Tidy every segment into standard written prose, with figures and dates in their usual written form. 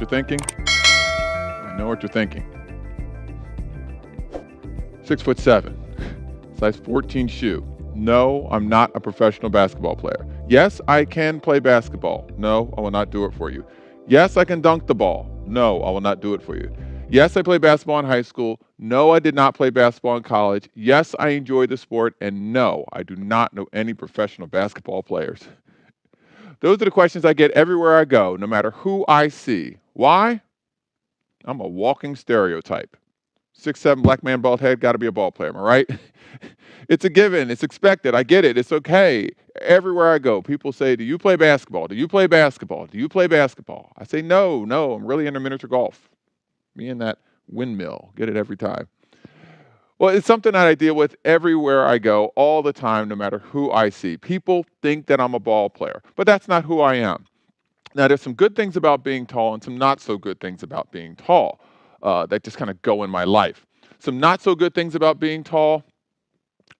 you're thinking? I know what you're thinking. 6'7", size 14 shoe. No, I'm not a professional basketball player. Yes, I can play basketball. No, I will not do it for you. Yes, I can dunk the ball. No, I will not do it for you. Yes, I played basketball in high school. No, I did not play basketball in college. Yes, I enjoy the sport. And no, I do not know any professional basketball players. Those are the questions I get everywhere I go, no matter who I see. Why? I'm a walking stereotype. 6'7", black man, bald head, got to be a ball player, am I right? It's a given. It's expected. I get it. It's okay. Everywhere I go, people say, do you play basketball? Do you play basketball? Do you play basketball? I say, no, I'm really into miniature golf. Me and that windmill. Get it every time. Well, it's something that I deal with everywhere I go, all the time, no matter who I see. People think that I'm a ball player, but that's not who I am. Now, there's some good things about being tall and some not so good things about being tall that just kind of go in my life. Some not so good things about being tall: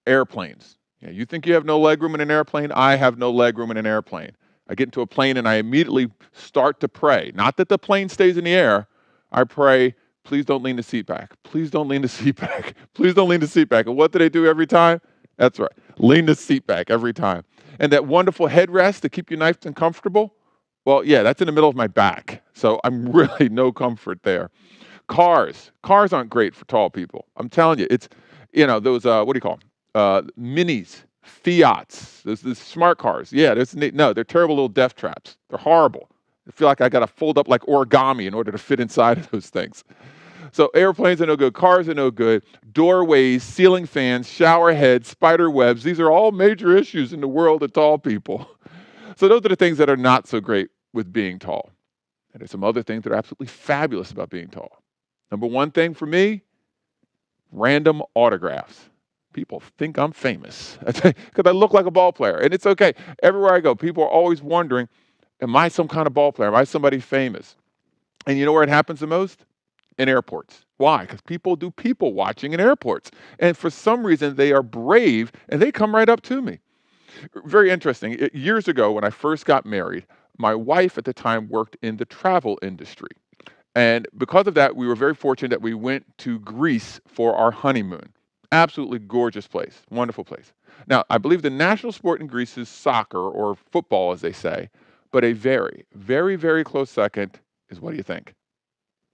airplanes. Yeah, you think you have no leg room in an airplane? I have no leg room in an airplane. I get into a plane and I immediately start to pray. Not that the plane stays in the air. I pray, please don't lean the seat back. Please don't lean the seat back. Please don't lean the seat back. And what do they do every time? That's right. Lean the seat back every time. And that wonderful headrest to keep you nice and comfortable, well, yeah, that's in the middle of my back. So I'm really no comfort there. Cars aren't great for tall people. I'm telling you, it's, those, what do you call them? Minis, Fiats, those smart cars. Yeah, they're terrible little death traps. They're horrible. I feel like I got to fold up like origami in order to fit inside of those things. So airplanes are no good. Cars are no good. Doorways, ceiling fans, shower heads, spider webs. These are all major issues in the world of tall people. So those are the things that are not so great with being tall. And there's some other things that are absolutely fabulous about being tall. Number one thing for me, random autographs. People think I'm famous because I look like a ball player, and it's okay. Everywhere I go, people are always wondering, am I some kind of ball player? Am I somebody famous? And you know where it happens the most? In airports. Why? Because people do people watching in airports. And for some reason, they are brave, and they come right up to me. Very interesting. Years ago, when I first got married, my wife at the time worked in the travel industry. And because of that, we were very fortunate that we went to Greece for our honeymoon. Absolutely gorgeous place, wonderful place. Now, I believe the national sport in Greece is soccer, or football, as they say, but a very, very, very close second is, what do you think?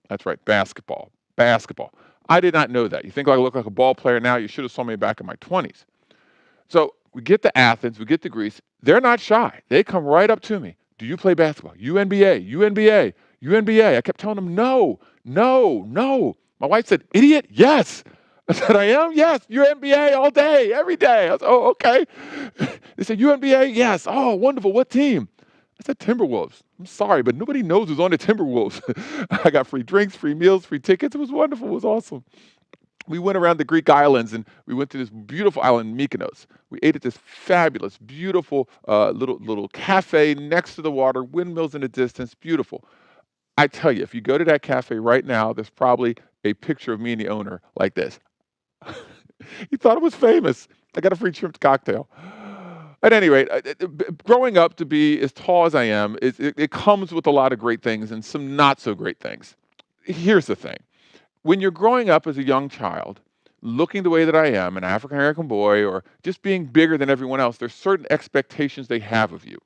That's right, basketball. Basketball. I did not know that. You think I look like a ball player now? You should have saw me back in my 20s. So we get to Athens, we get to Greece. They're not shy. They come right up to me. Do you play basketball? UNBA, UNBA, UNBA. I kept telling them, no. My wife said, idiot, yes. I said, I am? Yes. You're NBA all day, every day. I was, oh, okay. They said, UNBA? Yes. Oh, wonderful. What team? I said, Timberwolves. I'm sorry, but nobody knows who's on the Timberwolves. I got free drinks, free meals, free tickets. It was wonderful. It was awesome. We went around the Greek islands, and we went to this beautiful island, Mykonos. We ate at this fabulous, beautiful little cafe next to the water, windmills in the distance, beautiful. I tell you, if you go to that cafe right now, there's probably a picture of me and the owner like this. He thought it was famous. I got a free shrimp cocktail. At any rate, growing up to be as tall as I am, it comes with a lot of great things and some not so great things. Here's the thing. When you're growing up as a young child, looking the way that I am, an African-American boy, or just being bigger than everyone else, there's certain expectations they have of you.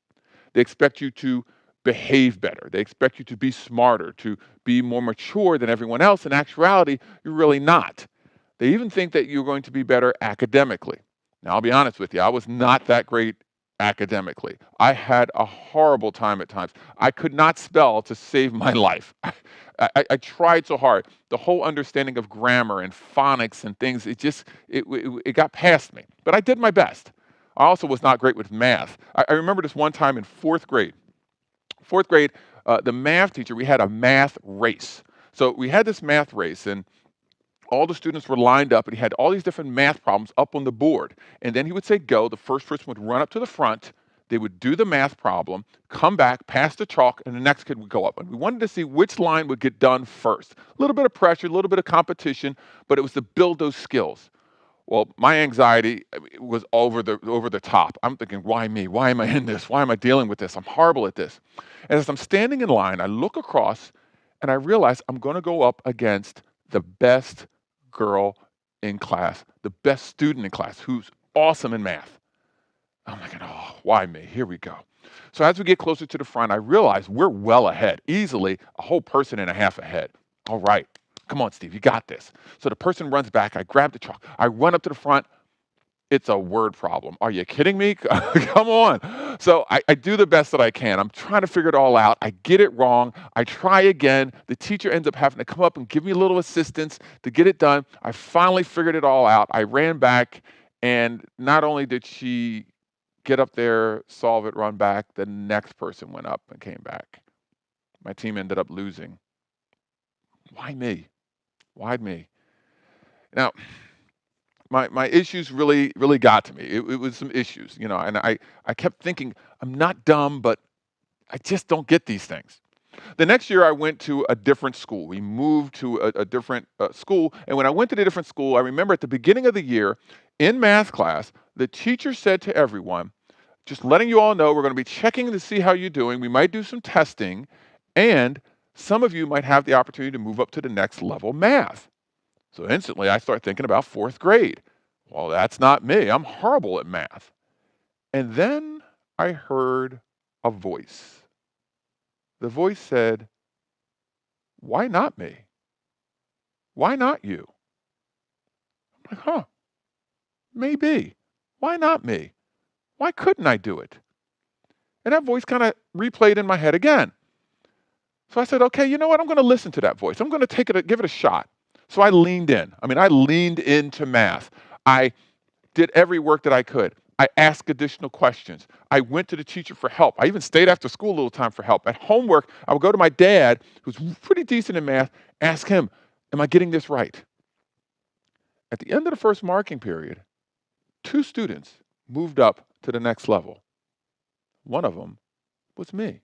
They expect you to behave better. They expect you to be smarter, to be more mature than everyone else. In actuality, you're really not. They even think that you're going to be better academically. Now, I'll be honest with you, I was not that great academically. I had a horrible time at times. I could not spell to save my life. I tried so hard. The whole understanding of grammar and phonics and things, it got past me. But I did my best. I also was not great with math. I remember this one time in fourth grade. Fourth grade, the math teacher, we had a math race. So we had this math race, and all the students were lined up, and he had all these different math problems up on the board. And then he would say, go. The first person would run up to the front. They would do the math problem, come back, pass the chalk, and the next kid would go up. And we wanted to see which line would get done first. A little bit of pressure, a little bit of competition, but it was to build those skills. Well, my anxiety was over the top. I'm thinking, why me? Why am I in this? Why am I dealing with this? I'm horrible at this. And as I'm standing in line, I look across, And I realized I'm going to go up against the best girl in class, the best student in class who's awesome in math. I'm like, oh, why me? Here we go. So as we get closer to the front, I realize we're well ahead, easily a whole person and a half ahead. All right, come on, Steve, you got this. So the person runs back. I grab the chalk. I run up to the front. It's a word problem. Are you kidding me? Come on. So I do the best that I can. I'm trying to figure it all out. I get it wrong. I try again. The teacher ends up having to come up and give me a little assistance to get it done. I finally figured it all out. I ran back, and not only did she get up there, solve it, run back, the next person went up and came back. My team ended up losing. Why me? Why me? Now, my issues really got to me. It was some issues, and I kept thinking, I'm not dumb, but I just don't get these things. The next year, I went to a different school. We moved to a different school, and when I went to the different school, I remember at the beginning of the year, in math class, the teacher said to everyone, just letting you all know, we're going to be checking to see how you're doing. We might do some testing, and some of you might have the opportunity to move up to the next level math. So instantly, I start thinking about fourth grade. Well, that's not me. I'm horrible at math. And then I heard a voice. The voice said, why not me? Why not you? I'm like, maybe. Why not me? Why couldn't I do it? And that voice kind of replayed in my head again. So I said, okay, you know what? I'm going to listen to that voice. I'm going to give it a shot. So I leaned in. I leaned into math. I did every work that I could. I asked additional questions. I went to the teacher for help. I even stayed after school a little time for help. At homework, I would go to my dad, who's pretty decent in math, ask him, am I getting this right? At the end of the first marking period, 2 students moved up to the next level. One of them was me.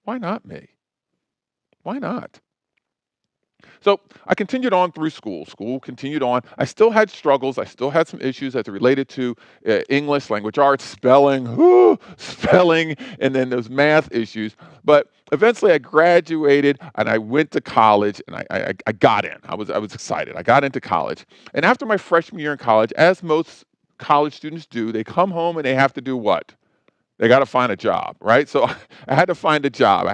Why not me? Why not? So I continued on through school. School continued on. I still had struggles. I still had some issues as it related to English, language arts, spelling, and then those math issues. But eventually I graduated and I went to college and I got in. I was excited. I got into college. And after my freshman year in college, as most college students do, they come home and they have to do what? They got to find a job, right? So I had to find a job.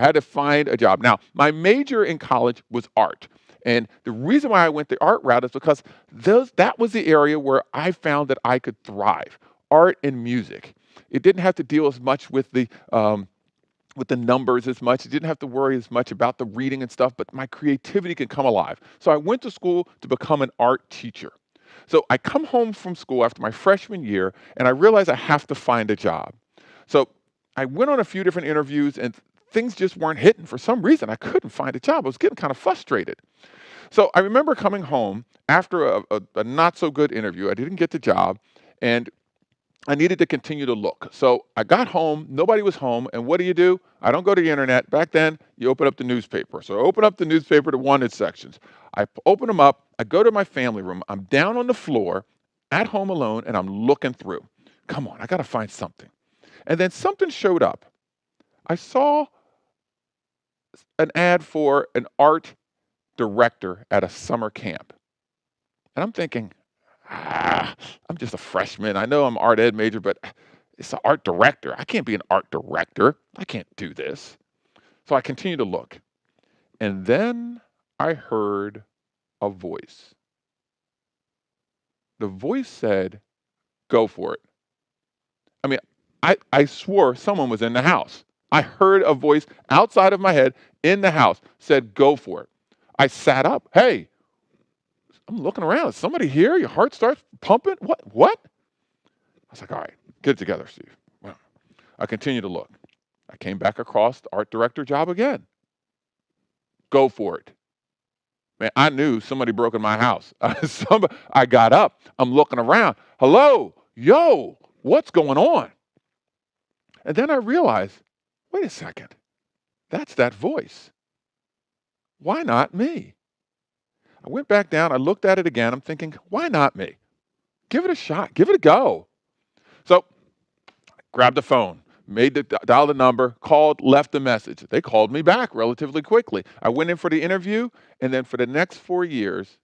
Now, my major in college was art. And the reason why I went the art route is because that was the area where I found that I could thrive. Art and music. It didn't have to deal as much with the numbers as much. It didn't have to worry as much about the reading and stuff, but my creativity can come alive. So I went to school to become an art teacher. So I come home from school after my freshman year, and I realize I have to find a job. So I went on a few different interviews and things just weren't hitting. For some reason, I couldn't find a job. I was getting kind of frustrated. So I remember coming home after a not so good interview. I didn't get the job and I needed to continue to look. So I got home, nobody was home. And what do? I don't go to the internet. Back then, you open up the newspaper. So I open up the newspaper to wanted sections. I open them up. I go to my family room. I'm down on the floor at home alone and I'm looking through. Come on, I got to find something. And then something showed up. I saw an ad for an art director at a summer camp. And I'm thinking, I'm just a freshman. I know I'm art ed major, but it's an art director. I can't be an art director. I can't do this. So I continue to look. And then I heard a voice. The voice said, go for it. I swore someone was in the house. I heard a voice outside of my head in the house said, go for it. I sat up. Hey, I'm looking around. Is somebody here? Your heart starts pumping? What? I was like, all right, get it together, Steve. Well, I continued to look. I came back across the art director job again. Go for it. Man, I knew somebody broke in my house. I got up. I'm looking around. Hello? Yo, what's going on? And then I realized, wait a second, that's that voice. Why not me? I went back down, I looked at it again, I'm thinking, why not me? Give it a shot, give it a go. So I grabbed the phone, dialed the number, called, left a message. They called me back relatively quickly. I went in for the interview, and then for the next 4 years,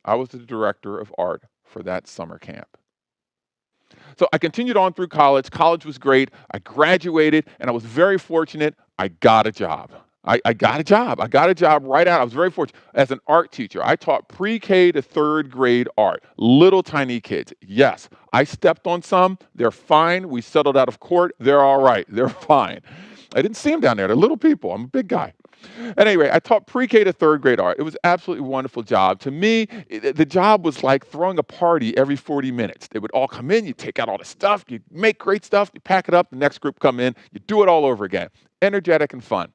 I was the director of art for that summer camp. So I continued on through college. College was great. I graduated, and I was very fortunate. I got a job. I got a job. I got a job right out. I was very fortunate as an art teacher. I taught pre-K to third grade art, little tiny kids. Yes, I stepped on some. They're fine. We settled out of court. They're all right. They're fine. I didn't see them down there. They're little people. I'm a big guy. Anyway, I taught pre-K to third grade art. It was absolutely a wonderful job. To me, the job was like throwing a party every 40 minutes. They would all come in, you take out all the stuff, you make great stuff, you pack it up, the next group come in, you do it all over again. Energetic and fun.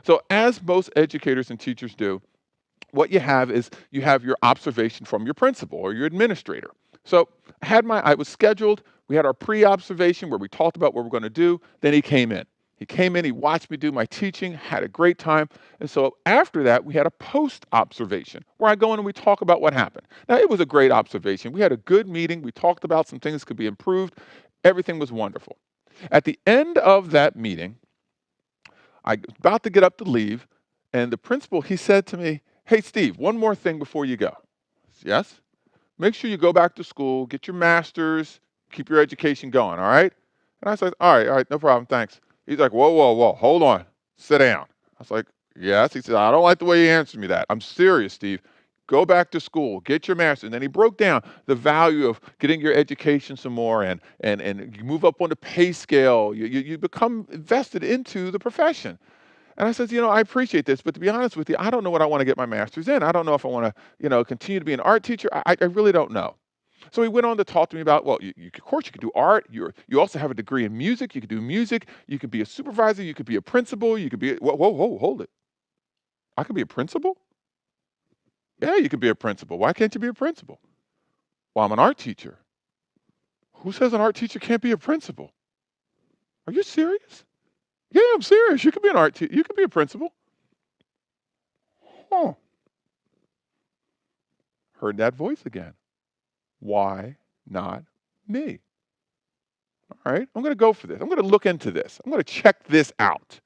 So as most educators and teachers do, what you have is you have your observation from your principal or your administrator. So I was scheduled, we had our pre-observation where we talked about what we're going to do, then he came in. He came in, he watched me do my teaching, had a great time. And so after that, we had a post-observation where I go in and we talk about what happened. Now, it was a great observation. We had a good meeting. We talked about some things that could be improved. Everything was wonderful. At the end of that meeting, I was about to get up to leave, and the principal, he said to me, "Hey, Steve, one more thing before you go." I said, "Yes?" "Make sure you go back to school, get your master's, keep your education going, all right?" And I said, all right, no problem, thanks." He's like, whoa, hold on, sit down. I was like, "Yes." He said, "I don't like the way you answered me that. I'm serious, Steve. Go back to school, get your master's." And then he broke down the value of getting your education some more, and you move up on the pay scale. You become invested into the profession. And I said, "I appreciate this, but to be honest with you, I don't know what I want to get my master's in. I don't know if I want to, continue to be an art teacher. I really don't know." So he went on to talk to me about, well, of course you could do art. You also have a degree in music. You could do music. You could be a supervisor. You could be a principal. You could be, whoa, hold it. I could be a principal? Yeah, you could be a principal. Why can't you be a principal? Well, I'm an art teacher. Who says an art teacher can't be a principal? Are you serious? Yeah, I'm serious. You could be an art teacher. You could be a principal. Huh. Heard that voice again. Why not me? All right, I'm going to go for this. I'm going to look into this. I'm going to check this out.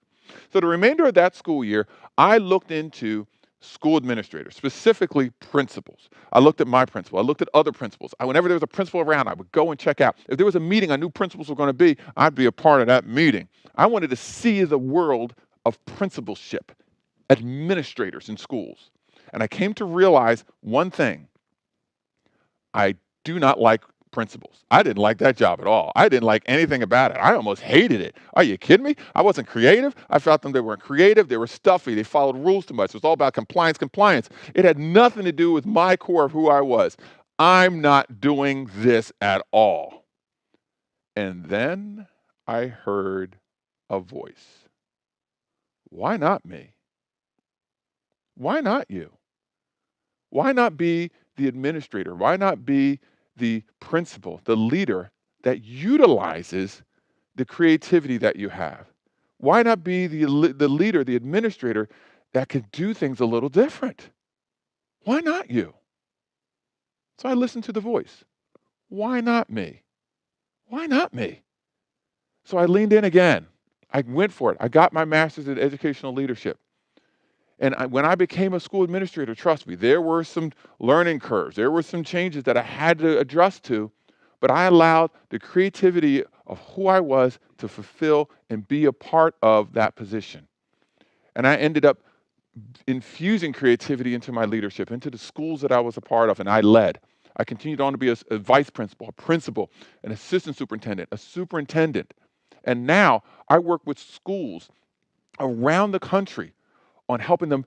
So the remainder of that school year, I looked into school administrators, specifically principals. I looked at my principal. I looked at other principals. Whenever there was a principal around, I would go and check out. If there was a meeting I knew principals were going to be, I'd be a part of that meeting. I wanted to see the world of principalship, administrators in schools. And I came to realize one thing. I do not like principals. I didn't like that job at all. I didn't like anything about it. I almost hated it. Are you kidding me? I wasn't creative. I felt them they weren't creative. They were stuffy. They followed rules too much. It was all about compliance. It had nothing to do with my core of who I was. I'm not doing this at all. And then I heard a voice. Why not me? Why not you? Why not be the administrator? Why not be the principal, the leader that utilizes the creativity that you have? Why not be the leader, the administrator that can do things a little different? Why not you? So I listened to the voice. Why not me? Why not me? So I leaned in again. I went for it. I got my master's in educational leadership. And when I became a school administrator, trust me, there were some learning curves. There were some changes that I had to adjust to, but I allowed the creativity of who I was to fulfill and be a part of that position. And I ended up infusing creativity into my leadership, into the schools that I was a part of, and I led. I continued on to be a vice principal, a principal, an assistant superintendent, a superintendent. And now I work with schools around the country on helping them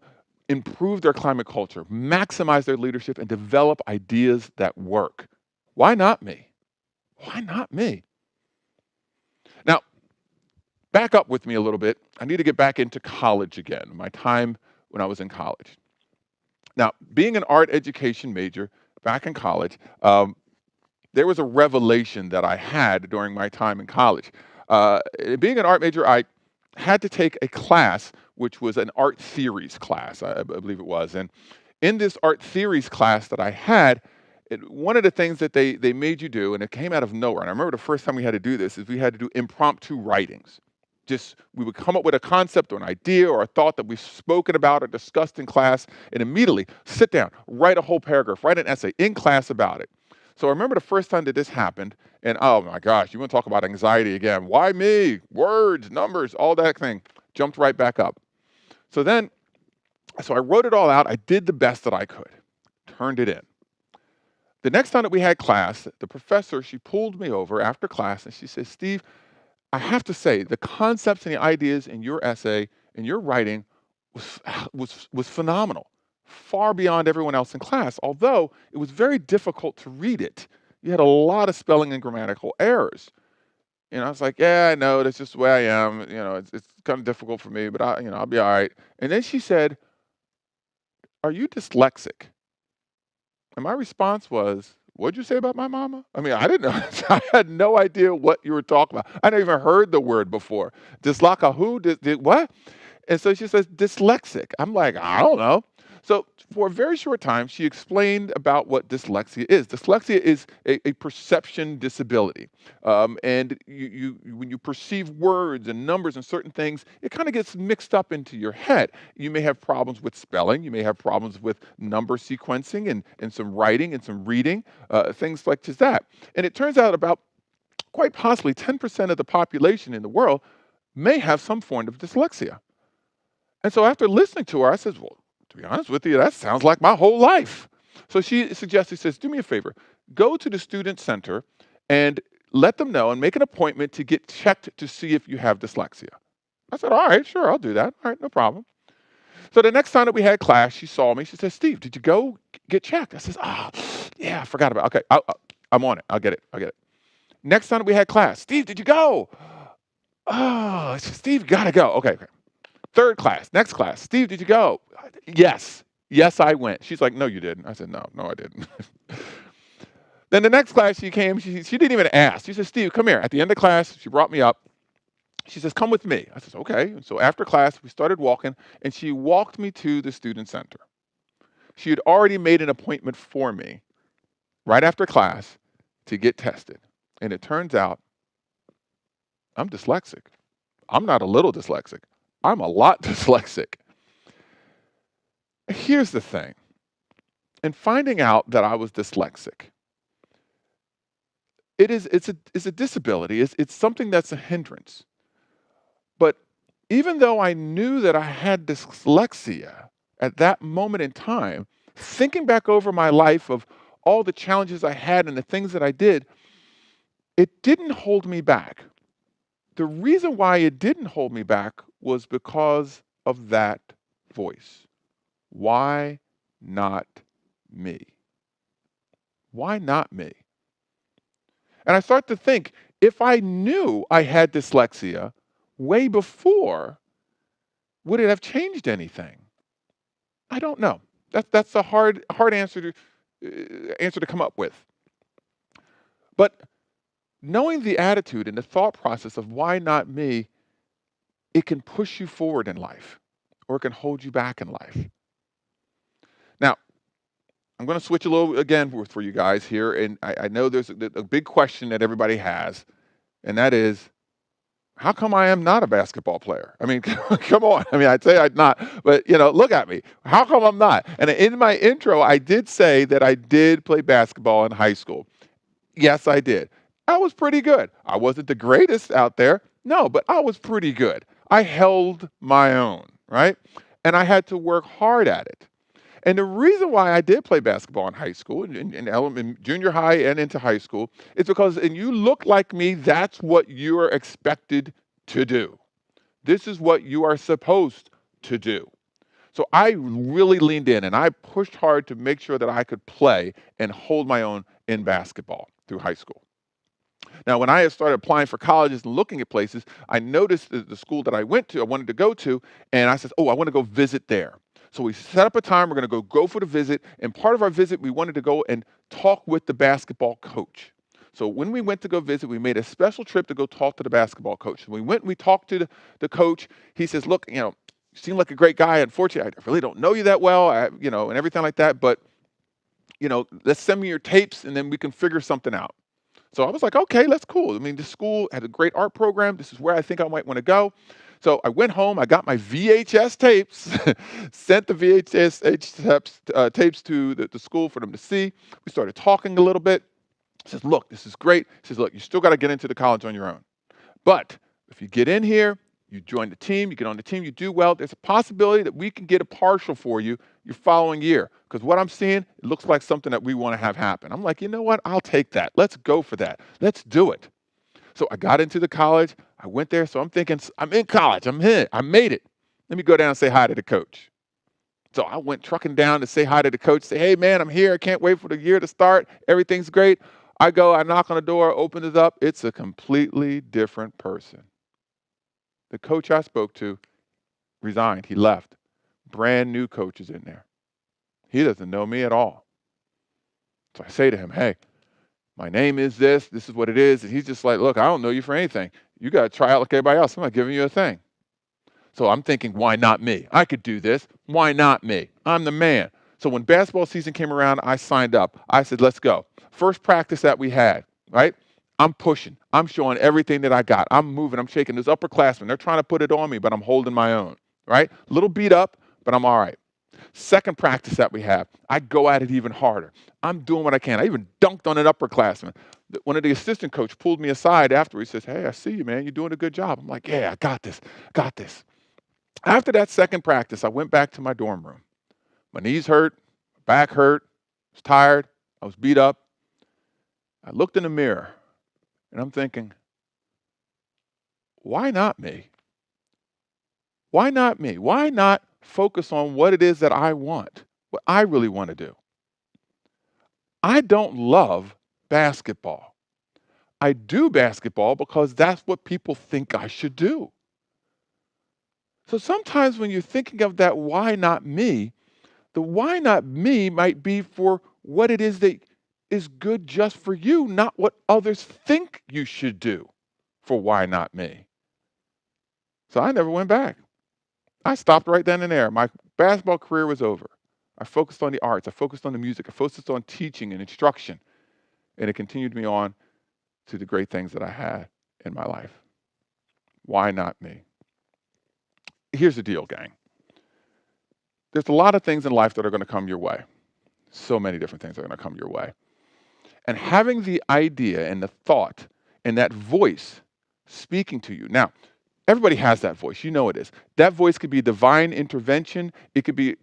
improve their climate culture, maximize their leadership, and develop ideas that work. Why not me? Why not me? Now, back up with me a little bit. I need to get back into college again, my time when I was in college. Now, being an art education major back in college, there was a revelation that I had during my time in college. Being an art major, I had to take a class which was an art theories class, I believe it was. And in this art theories class that I had, one of the things that they made you do, and it came out of nowhere, and I remember the first time we had to do this, is we had to do impromptu writings. Just, we would come up with a concept or an idea or a thought that we've spoken about or discussed in class, and immediately sit down, write a whole paragraph, write an essay in class about it. So I remember the first time that this happened, and oh my gosh, you want to talk about anxiety again. Why me? Words, numbers, all that thing. Jumped right back up. So I wrote it all out. I did the best that I could. Turned it in. The next time that we had class, the professor, she pulled me over after class and she said, Steve, I have to say, the concepts and the ideas in your essay and your writing was phenomenal, far beyond everyone else in class, although it was very difficult to read it. You had a lot of spelling and grammatical errors. I was like, yeah, I know, that's just the way I am. It's kind of difficult for me, but I'll be all right. And then she said, are you dyslexic? And my response was, what'd you say about my mama? I mean, I didn't know. I had no idea what you were talking about. I never even heard the word before. Dyslaka who? What? And so she says, dyslexic. I'm like, I don't know. So for a very short time, she explained about what dyslexia is. Dyslexia is a perception disability. And when you perceive words and numbers and certain things, it kind of gets mixed up into your head. You may have problems with spelling. You may have problems with number sequencing and some writing and some reading, things like that. And it turns out about quite possibly 10% of the population in the world may have some form of dyslexia. And so after listening to her, I said, well, to be honest with you, that sounds like my whole life. So she suggested, says, do me a favor, go to the student center and let them know and make an appointment to get checked to see if you have dyslexia. I said, all right, sure, I'll do that. All right, no problem. So the next time that we had class, she saw me. She said, Steve, did you go get checked? I said, yeah, I forgot about it. Okay, I'm on it. I'll get it. Next time that we had class, Steve, did you go? Oh, Steve, gotta go. Okay. Third class, next class. Steve, did you go? Yes, I went. She's like, no, you didn't. I said, no, I didn't. Then the next class she came, she didn't even ask. She said, Steve, come here. At the end of class, she brought me up. She says, come with me. I said, okay. And so after class, we started walking, and she walked me to the student center. She had already made an appointment for me right after class to get tested. And it turns out I'm dyslexic. I'm not a little dyslexic. I'm a lot dyslexic. Here's the thing. In finding out that I was dyslexic, it's a disability. It's something that's a hindrance. But even though I knew that I had dyslexia at that moment in time, thinking back over my life of all the challenges I had and the things that I did, it didn't hold me back. The reason why it didn't hold me back was because of that voice. Why not me? Why not me? And I start to think, if I knew I had dyslexia way before, would it have changed anything? I don't know. That's a hard answer to come up with. But knowing the attitude and the thought process of why not me, it can push you forward in life, or it can hold you back in life. Now, I'm going to switch a little again for you guys here, and I know there's a big question that everybody has, and that is, how come I am not a basketball player? I mean, come on. I mean, I'd say I'm not, but look at me. How come I'm not? And in my intro, I did say that I did play basketball in high school. Yes, I did. I was pretty good. I wasn't the greatest out there. No, but I was pretty good. I held my own, right? And I had to work hard at it. And the reason why I did play basketball in high school, in junior high and into high school, is because, and you look like me, that's what you are expected to do. This is what you are supposed to do. So I really leaned in and I pushed hard to make sure that I could play and hold my own in basketball through high school. Now, when I had started applying for colleges and looking at places, I noticed the school that I wanted to go to, and I said, I want to go visit there. So we set up a time, we're going to go for the visit, and part of our visit, we wanted to go and talk with the basketball coach. So when we went to go visit, we made a special trip to go talk to the basketball coach. We went and we talked to the coach. He says, look, you seem like a great guy. Unfortunately, I really don't know you that well, and everything like that, but let's send me your tapes and then we can figure something out. So I was like, okay, that's cool. I mean, the school had a great art program. This is where I think I might want to go. So I went home, I got my VHS tapes, sent the tapes to the school for them to see. We started talking a little bit. He says, look, this is great. He says, look, you still got to get into the college on your own. But if you get in here, you join the team, you get on the team, you do well, there's a possibility that we can get a partial for you your following year. Because what I'm seeing, it looks like something that we want to have happen. I'm like, you know what? I'll take that. Let's go for that. Let's do it. So I got into the college. I went there. So I'm thinking, I'm in college. I'm here. I made it. Let me go down and say hi to the coach. So I went trucking down to say hi to the coach, say, hey, man, I'm here. I can't wait for the year to start. Everything's great. I go, I knock on the door, open it up. It's a completely different person. The coach I spoke to resigned. He left. Brand new coach is in there. He doesn't know me at all. So I say to him, hey, my name is this. This is what it is. And he's just like, look, I don't know you for anything. You got to try out like everybody else. I'm not giving you a thing. So I'm thinking, why not me? I could do this. Why not me? I'm the man. So when basketball season came around, I signed up. I said, let's go. First practice that we had, right? I'm pushing. I'm showing everything that I got. I'm moving. I'm shaking. Those upperclassmen, they're trying to put it on me, but I'm holding my own, right? A little beat up, but I'm all right. Second practice that we have, I go at it even harder. I'm doing what I can. I even dunked on an upperclassman. One of the assistant coach pulled me aside after. He says, hey, I see you, man. You're doing a good job. I'm like, yeah, I got this. Got this. After that second practice, I went back to my dorm room. My knees hurt, my back hurt, I was tired, I was beat up. I looked in the mirror, and I'm thinking, why not me? Why not me? Why not focus on what it is that I want, what I really want to do? I don't love basketball. I do basketball because that's what people think I should do. So sometimes when you're thinking of that why not me, the why not me might be for what it is that is good just for you, not what others think you should do for why not me. So I never went back. I stopped right then and there. My basketball career was over. I focused on the arts. I focused on the music. I focused on teaching and instruction. And it continued me on to the great things that I had in my life. Why not me? Here's the deal, gang. There's a lot of things in life that are going to come your way. So many different things are going to come your way. And having the idea and the thought and that voice speaking to you. Now, everybody has that voice. You know it is. That voice could be divine intervention. It could be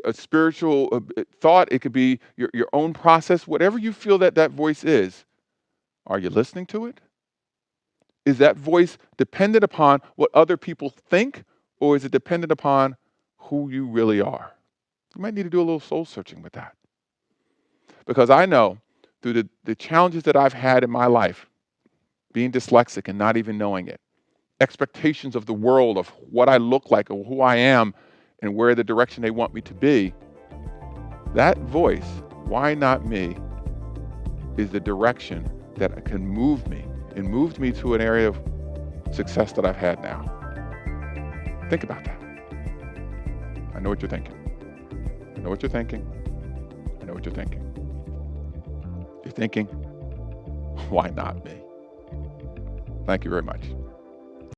a spiritual thought. It could be your own process. Whatever you feel that voice is, are you listening to it? Is that voice dependent upon what other people think, or is it dependent upon who you really are? You might need to do a little soul searching with that. Because I know through the challenges that I've had in my life, being dyslexic and not even knowing it, expectations of the world, of what I look like or who I am and where the direction they want me to be, that voice, why not me, is the direction that can move me and moved me to an area of success that I've had now. Think about that. I know what you're thinking. I know what you're thinking. I know what you're thinking. You're thinking, why not me? Thank you very much.